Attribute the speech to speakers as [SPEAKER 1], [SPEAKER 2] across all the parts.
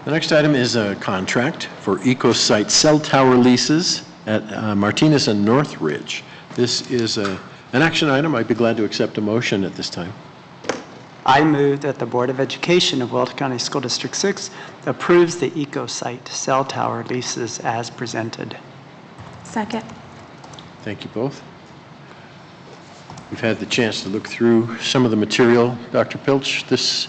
[SPEAKER 1] The next item is a contract for EcoSite-Cell tower leases at Martinez and Northridge. This is an action item. I'd be glad to accept a motion at this time.
[SPEAKER 2] I move that the Board of Education of Wells County School District 6 approves the EcoSite-Cell tower leases as presented.
[SPEAKER 3] Second.
[SPEAKER 1] Thank you both. We've had the chance to look through some of the material. Dr. Pilch, this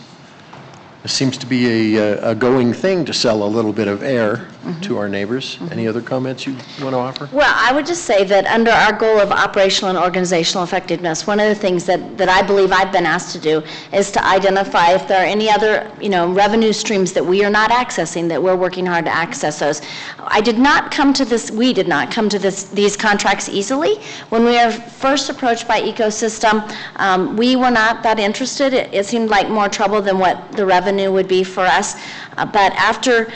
[SPEAKER 1] seems to be a going thing to sell a little bit of air to our neighbors. Any other comments you want to offer?
[SPEAKER 3] Well, I would just say that under our goal of operational and organizational effectiveness, one of the things that I believe I've been asked to do is to identify if there are any other, revenue streams that we are not accessing, that we're working hard to access those. We did not come to these contracts easily. When we were first approached by Ecosystem, we were not that interested. It seemed like more trouble than what the revenue would be for us. But after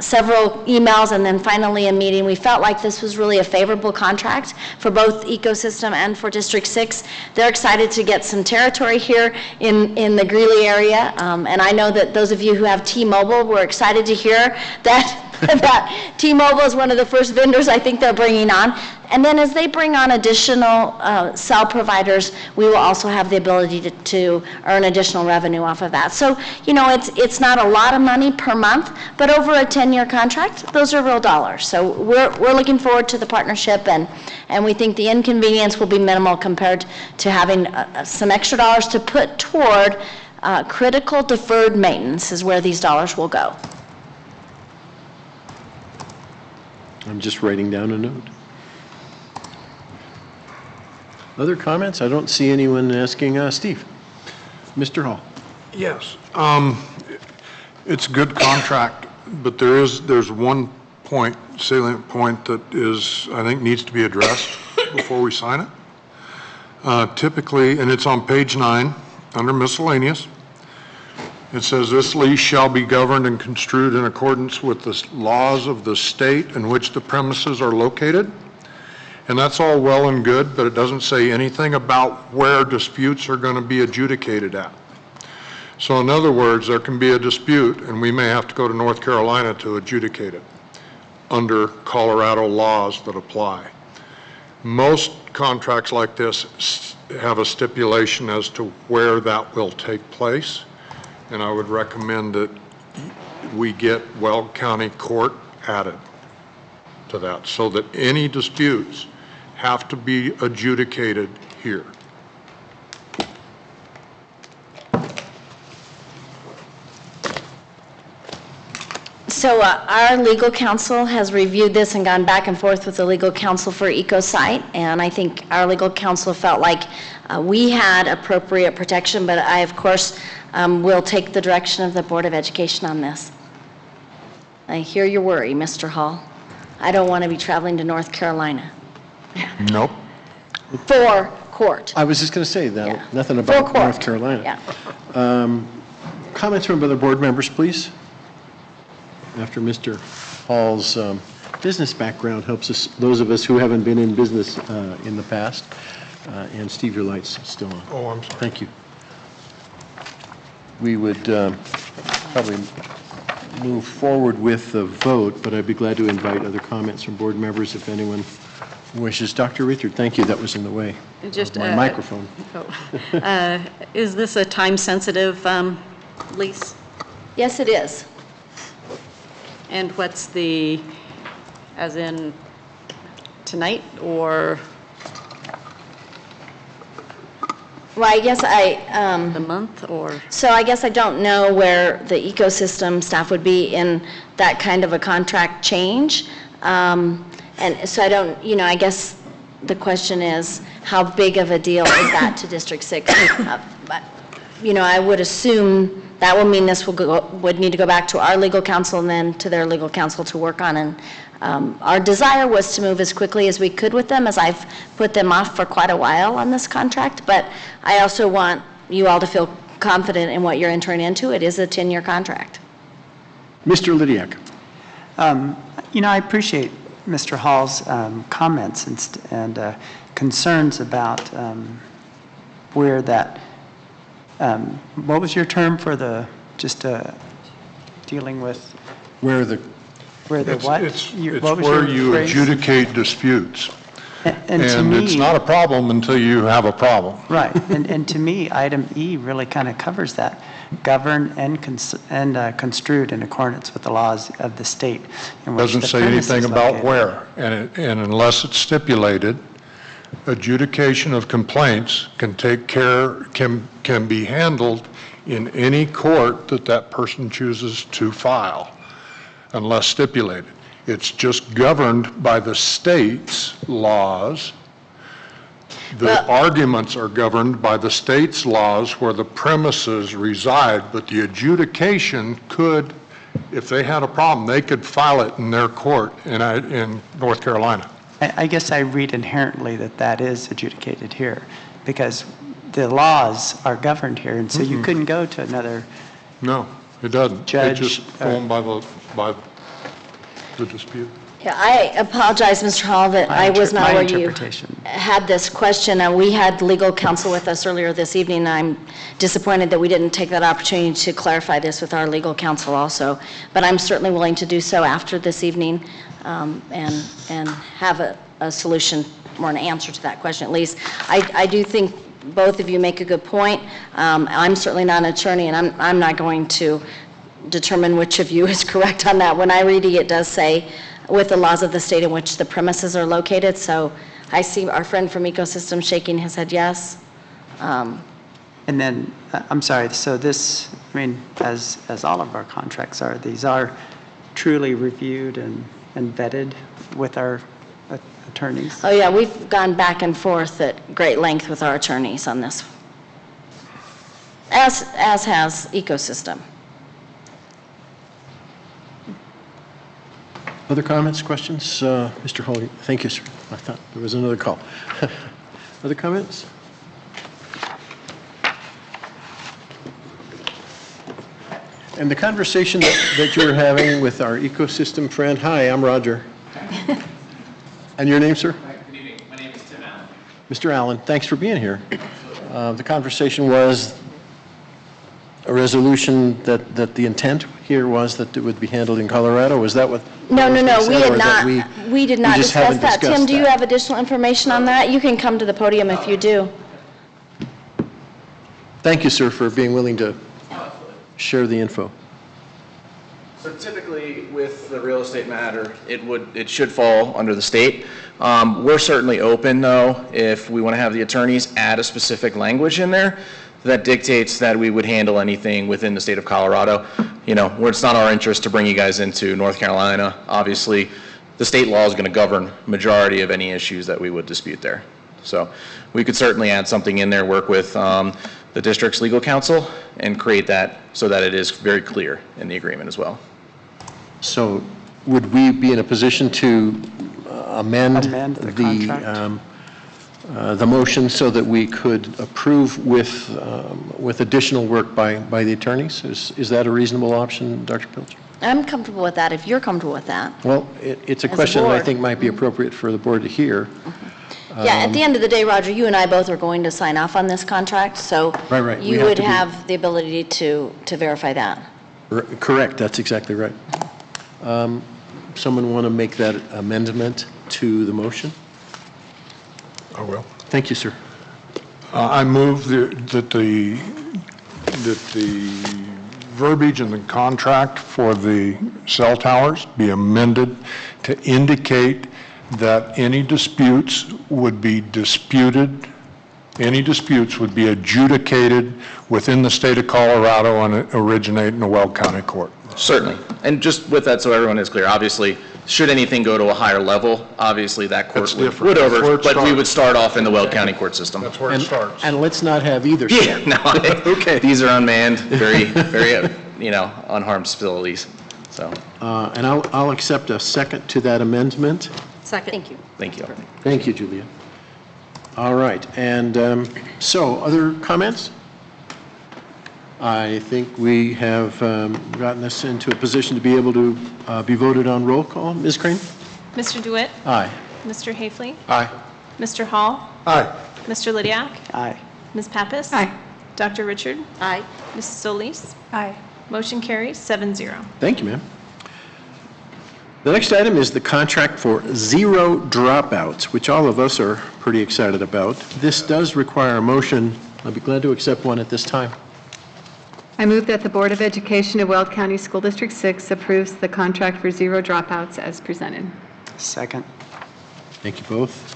[SPEAKER 3] several emails and then finally a meeting, we felt like this was really a favorable contract for both Ecosystem and for District 6. They're excited to get some territory here in the Greeley area. And I know that those of you who have T-Mobile were excited to hear that that T-Mobile is one of the first vendors I think they're bringing on. And then as they bring on additional cell providers, we will also have the ability to earn additional revenue off of that. So, it's not a lot of money per month, but over a 10-year contract, those are real dollars. So we're looking forward to the partnership, and we think the inconvenience will be minimal compared to having some extra dollars to put toward critical deferred maintenance is where these dollars will go.
[SPEAKER 1] I'm just writing down a note. Other comments? I don't see anyone asking. Steve. Mr. Hall.
[SPEAKER 4] Yes. It's a good contract, but there's one salient point that I think needs to be addressed before we sign it. Typically, and it's on page 9 under miscellaneous, it says this lease shall be governed and construed in accordance with the laws of the state in which the premises are located. And that's all well and good, but it doesn't say anything about where disputes are going to be adjudicated at. So in other words, there can be a dispute and we may have to go to North Carolina to adjudicate it under Colorado laws that apply. Most contracts like this have a stipulation as to where that will take place. And I would recommend that we get Weld County Court added to that so that any disputes have to be adjudicated here.
[SPEAKER 3] So our legal counsel has reviewed this and gone back and forth with the legal counsel for EcoSite, and I think our legal counsel felt like we had appropriate protection, but I, of course, will take the direction of the Board of Education on this. I hear your worry, Mr. Hall. I don't want to be traveling to North Carolina.
[SPEAKER 4] Nope.
[SPEAKER 3] For court.
[SPEAKER 1] I was just going to say that.
[SPEAKER 3] Yeah.
[SPEAKER 1] Nothing about
[SPEAKER 3] For
[SPEAKER 1] North
[SPEAKER 3] court.
[SPEAKER 1] Carolina.
[SPEAKER 3] Yeah.
[SPEAKER 1] Comments from other board members, please. After Mr. Hall's business background helps us, those of us who haven't been in business in the past. And Steve, your light's still on.
[SPEAKER 4] Oh, I'm sorry.
[SPEAKER 1] Thank you. We would probably move forward with the vote, but I'd be glad to invite other comments from board members if anyone wishes. Dr. Richard, thank you. That was in the way
[SPEAKER 5] Just
[SPEAKER 1] of my microphone.
[SPEAKER 5] Is this a time-sensitive lease?
[SPEAKER 3] Yes, it is.
[SPEAKER 5] And what's the, as in tonight, or
[SPEAKER 3] Well, I guess
[SPEAKER 5] the month, or?
[SPEAKER 3] So I guess I don't know where the Ecosystem staff would be in that kind of a contract change. And so I don't, I guess the question is, how big of a deal is that to District 6? But, I would assume that will mean this would need to go back to our legal counsel and then to their legal counsel to work on. And our desire was to move as quickly as we could with them, as I've put them off for quite a while on this contract. But I also want you all to feel confident in what you're entering into. It is a 10-year contract.
[SPEAKER 1] Mr. Lydiak.
[SPEAKER 2] I appreciate Mr. Hall's comments and concerns about where that, what was your term for the, just dealing with
[SPEAKER 1] Where the,
[SPEAKER 2] Where the what?
[SPEAKER 4] It's
[SPEAKER 2] What was
[SPEAKER 4] where
[SPEAKER 2] your
[SPEAKER 4] you
[SPEAKER 2] phrase?
[SPEAKER 4] adjudicate disputes.
[SPEAKER 2] And to
[SPEAKER 4] And it's
[SPEAKER 2] me,
[SPEAKER 4] not a problem until you have a problem.
[SPEAKER 2] right, and to me, item E really kind of covers that. Govern and construed in accordance with the laws of the state in which
[SPEAKER 4] Doesn't
[SPEAKER 2] the
[SPEAKER 4] say
[SPEAKER 2] premise
[SPEAKER 4] anything
[SPEAKER 2] is
[SPEAKER 4] about
[SPEAKER 2] located.
[SPEAKER 4] where. And unless it's stipulated, adjudication of complaints can be handled in any court that that person chooses to file, unless stipulated. It's just governed by the state's laws. The
[SPEAKER 3] Well-
[SPEAKER 4] arguments are governed by the state's laws where the premises reside, but the adjudication could, if they had a problem, they could file it in their court in North Carolina.
[SPEAKER 2] I guess I read inherently that that is adjudicated here, because the laws are governed here, and so you couldn't go to another,
[SPEAKER 4] No, it doesn't.
[SPEAKER 2] Judge,
[SPEAKER 4] It's just going by the dispute.
[SPEAKER 3] Yeah, I apologize, Mr. Hall, that I was not
[SPEAKER 2] my
[SPEAKER 3] aware you
[SPEAKER 2] interpretation.
[SPEAKER 3] had this question. We had legal counsel with us earlier this evening, and I'm disappointed that we didn't take that opportunity to clarify this with our legal counsel also. But I'm certainly willing to do so after this evening and have a solution or an answer to that question at least. I do think both of you make a good point. I'm certainly not an attorney, and I'm not going to determine which of you is correct on that. When I read it does say, with the laws of the state in which the premises are located, so I see our friend from Ecosystem shaking his head yes.
[SPEAKER 2] And then, I'm sorry, so this, I mean, as all of our contracts are, these are truly reviewed and vetted with our attorneys?
[SPEAKER 3] Oh, yeah, we've gone back and forth at great length with our attorneys on this, as has Ecosystem.
[SPEAKER 1] other comments, questions? Mr. Hall, thank you, sir. I thought there was another call. Other comments? And the conversation that you were having with our Ecosystem friend, hi, I'm Roger. And your name, sir?
[SPEAKER 6] Good evening. My name is Tim Allen.
[SPEAKER 1] Mr. Allen, thanks for being here. The conversation was a resolution that the intent here was that it would be handled in Colorado. Was that what?
[SPEAKER 3] No,
[SPEAKER 1] was
[SPEAKER 3] we
[SPEAKER 1] said,
[SPEAKER 3] had
[SPEAKER 1] or that
[SPEAKER 3] not, we did not
[SPEAKER 1] just
[SPEAKER 3] discuss
[SPEAKER 1] haven't
[SPEAKER 3] that. Tim,
[SPEAKER 1] discussed
[SPEAKER 3] do you
[SPEAKER 1] that?
[SPEAKER 3] have additional information on that? You can come to the podium if you do.
[SPEAKER 1] Thank you, sir, for being willing to share the info.
[SPEAKER 6] So typically, with the real estate matter, it should fall under the state. We're certainly open, though, if we want to have the attorneys add a specific language in there that dictates that we would handle anything within the state of Colorado. You know, where it's not our interest to bring you guys into North Carolina. Obviously, the state law is going to govern majority of any issues that we would dispute there. So we could certainly add something in there, work with the district's legal counsel, and create that so that it is very clear in the agreement as well.
[SPEAKER 1] So would we be in a position to amend
[SPEAKER 2] the contract?
[SPEAKER 1] the motion so that we could approve with additional work by the attorneys? Is that a reasonable option, Dr. Pilcher?
[SPEAKER 3] I'm comfortable with that, if you're comfortable with that.
[SPEAKER 1] Well, it's a
[SPEAKER 3] As a
[SPEAKER 1] question that I
[SPEAKER 3] board.
[SPEAKER 1] think might be appropriate for the board to hear.
[SPEAKER 3] Yeah, at the end of the day, Roger, you and I both are going to sign off on this contract, so
[SPEAKER 1] Right. We
[SPEAKER 3] you
[SPEAKER 1] have
[SPEAKER 3] would
[SPEAKER 1] to be-
[SPEAKER 3] have the ability to verify that.
[SPEAKER 1] Correct, that's exactly right. Someone want to make that amendment to the motion?
[SPEAKER 4] I will.
[SPEAKER 1] Thank you, sir.
[SPEAKER 4] I move that the verbiage in the contract for the cell towers be amended to indicate that any disputes would be adjudicated within the state of Colorado and originate in the Weld County Court.
[SPEAKER 6] Certainly. And just with that, so everyone is clear, obviously, should anything go to a higher level, obviously that court
[SPEAKER 4] That's different.
[SPEAKER 6] would
[SPEAKER 4] That's where
[SPEAKER 6] over,
[SPEAKER 4] it
[SPEAKER 6] but we
[SPEAKER 4] starts.
[SPEAKER 6] would start off in the Weld County court system.
[SPEAKER 4] That's where it starts.
[SPEAKER 1] And let's not have either.
[SPEAKER 6] Yeah, no,
[SPEAKER 1] Okay.
[SPEAKER 6] these are unmanned, very, unharmed facilities, so,
[SPEAKER 1] And I'll accept a second to that amendment.
[SPEAKER 5] Second.
[SPEAKER 3] Thank you.
[SPEAKER 6] thank you.
[SPEAKER 1] Thank you, Julia. All right, and so, other comments? I think we have gotten us into a position to be able to be voted on roll call. Ms. Crane?
[SPEAKER 7] Mr. DeWitt?
[SPEAKER 1] Aye.
[SPEAKER 7] Mr. Hafley?
[SPEAKER 4] Aye.
[SPEAKER 7] Mr. Hall?
[SPEAKER 4] Aye.
[SPEAKER 7] Mr. Lydiak?
[SPEAKER 2] Aye.
[SPEAKER 7] Ms. Pappas? Aye. Dr. Richard?
[SPEAKER 3] Aye.
[SPEAKER 7] Mrs. Solis? Aye. Motion carries 7-0.
[SPEAKER 1] Thank you, ma'am. The next item is the contract for zero dropouts, which all of us are pretty excited about. This does require a motion. I'd be glad to accept one at this time.
[SPEAKER 8] I move that the Board of Education of Weld County School District 6 approves the contract for zero dropouts as presented.
[SPEAKER 2] Second.
[SPEAKER 1] Thank you both.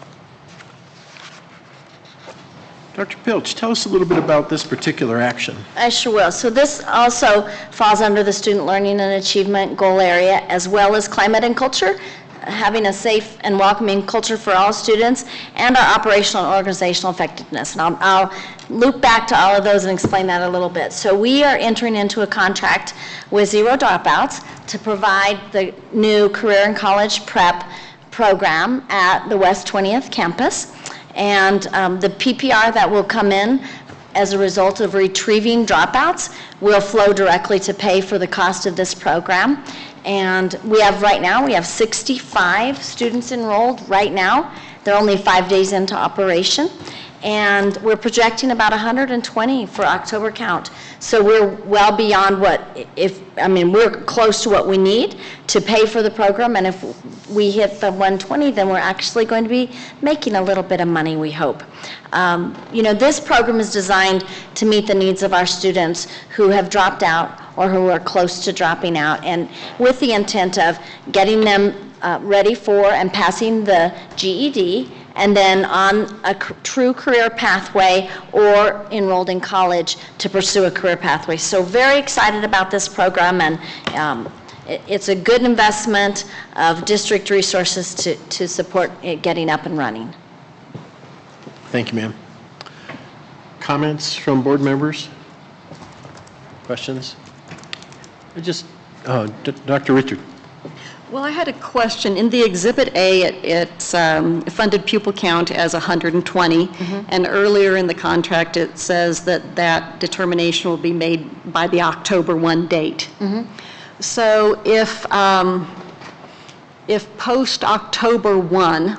[SPEAKER 1] Dr. Pilch, tell us a little bit about this particular action.
[SPEAKER 3] I sure will. So this also falls under the student learning and achievement goal area, as well as climate and culture, having a safe and welcoming culture for all students, and our operational and organizational effectiveness. And I'll loop back to all of those and explain that a little bit. So we are entering into a contract with Zero Dropouts to provide the new career and college prep program at the West 20th campus. And the PPR that will come in as a result of retrieving dropouts will flow directly to pay for the cost of this program. And we have 65 students enrolled right now. They're only 5 days into operation. And we're projecting about 120 for October count. So we're well beyond we're close to what we need to pay for the program. And if we hit the 120, then we're actually going to be making a little bit of money, we hope. This program is designed to meet the needs of our students who have dropped out or who are close to dropping out, and with the intent of getting them ready for and passing the GED, and then on a true career pathway or enrolled in college to pursue a career pathway. So very excited about this program, and it's a good investment of district resources to support it getting up and running.
[SPEAKER 1] Thank you, ma'am. Comments from board members? Questions? Dr. Richard.
[SPEAKER 5] Well, I had a question. In the Exhibit A, it's funded pupil count as 120, and earlier in the contract, it says that determination will be made by the October 1 date. So if post-October 1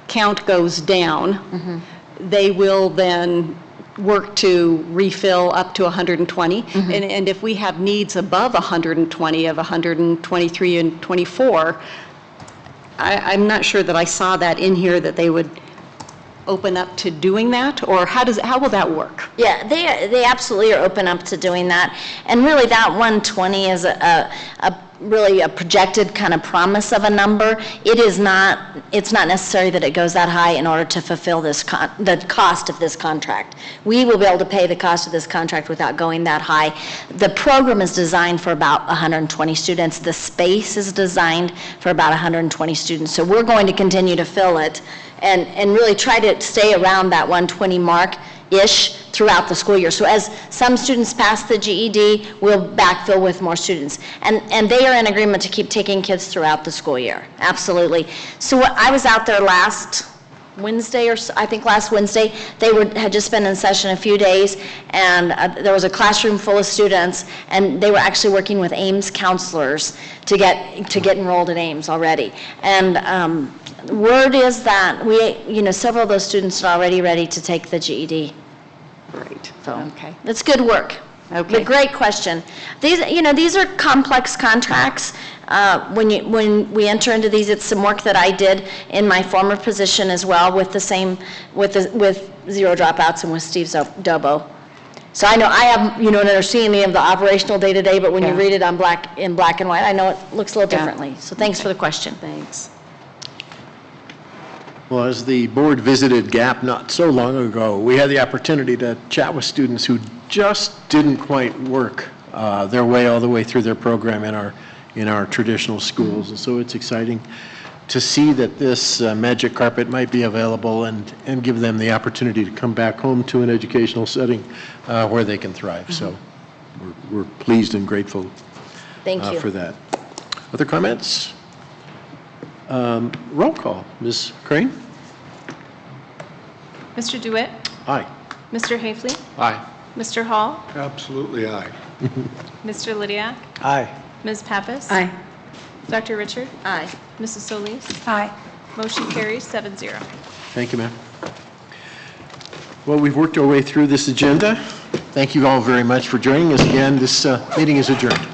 [SPEAKER 5] count goes down, they will then work to refill up to 120. And if we have needs above 120 of 123 and 24, I'm not sure that I saw that in here, that they would open up to doing that, or how will that work?
[SPEAKER 3] Yeah, they absolutely are open up to doing that. And really that 120 is really a projected kind of promise of a number. It's not necessary that it goes that high in order to fulfill the cost of this contract. We will be able to pay the cost of this contract without going that high. The program is designed for about 120 students. The space is designed for about 120 students. So we're going to continue to fill it and really try to stay around that 120 mark-ish throughout the school year. So as some students pass the GED, we'll backfill with more students. And they are in agreement to keep taking kids throughout the school year, absolutely. So I was out there last Wednesday, or I think last Wednesday. They had just been in session a few days, and there was a classroom full of students, and they were actually working with Ames counselors to get enrolled in Ames already. And word is that several of those students are already ready to take the GED.
[SPEAKER 5] Great.
[SPEAKER 3] So
[SPEAKER 5] Okay.
[SPEAKER 3] that's good work.
[SPEAKER 5] Okay.
[SPEAKER 3] But great question. These are complex contracts. When we enter into these, it's some work that I did in my former position as well with Zero Dropouts and with Steve Dobo. So I know I have an understanding of the operational day-to-day, but when you read it in black and white, I know it looks a little differently. So thanks for the question.
[SPEAKER 5] Thanks.
[SPEAKER 1] Well, as the board visited GAP not so long ago, we had the opportunity to chat with students who just didn't quite work their way all the way through their program in our traditional schools. And so it's exciting to see that this magic carpet might be available and give them the opportunity to come back home to an educational setting where they can thrive. So we're pleased and grateful
[SPEAKER 3] Thank you.
[SPEAKER 1] for that. Other comments? Roll call. Ms. Crane?
[SPEAKER 7] Mr. DeWitt?
[SPEAKER 1] Aye.
[SPEAKER 7] Mr. Hafley?
[SPEAKER 1] Aye.
[SPEAKER 7] Mr. Hall?
[SPEAKER 4] Absolutely aye.
[SPEAKER 7] Mr. Lydiak?
[SPEAKER 2] Aye.
[SPEAKER 7] Ms. Pappas?
[SPEAKER 8] Aye.
[SPEAKER 7] Dr. Richard?
[SPEAKER 5] Aye.
[SPEAKER 7] Mrs. Solis?
[SPEAKER 8] Aye.
[SPEAKER 7] Motion carries 7-0.
[SPEAKER 1] Thank you, ma'am. Well, we've worked our way through this agenda. Thank you all very much for joining us again. This meeting is adjourned.